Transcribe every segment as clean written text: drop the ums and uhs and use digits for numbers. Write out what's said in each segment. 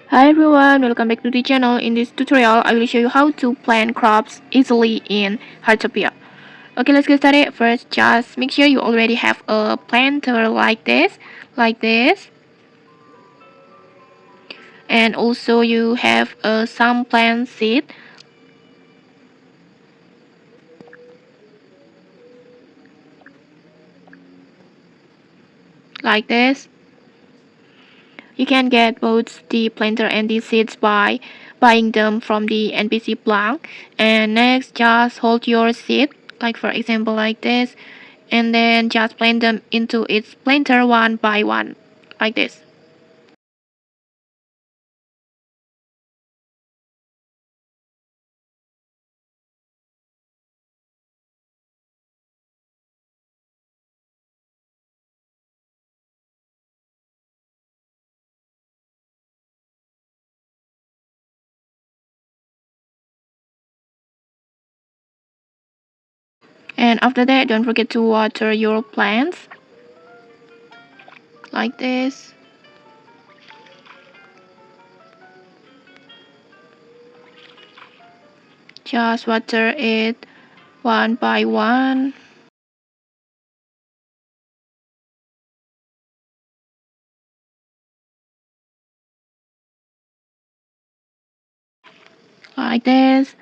Hi everyone, welcome back to the channel. In this tutorial, I will show you how to plant crops easily in Heartopia. Okay, let's get started. First, just make sure you already have a planter like this, and also you have some plant seed like this. You can get both the planter and the seeds by buying them from the NPC blank. And next, just hold your seed, like for example like this, and then just plant them into its planter one by one, like this. And after that, don't forget to water your plants, like this. Just water it one by one, like this.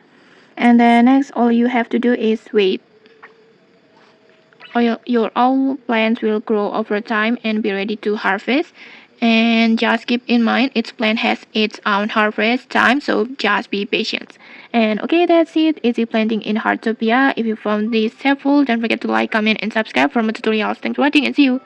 And then next, all you have to do is wait. Your all plants will grow over time and be ready to harvest. And just keep in mind, each plant has its own harvest time, so just be patient. And okay, that's it. Easy planting in Heartopia. If you found this helpful, don't forget to like, comment, and subscribe for more tutorials. Thanks for watching and see you.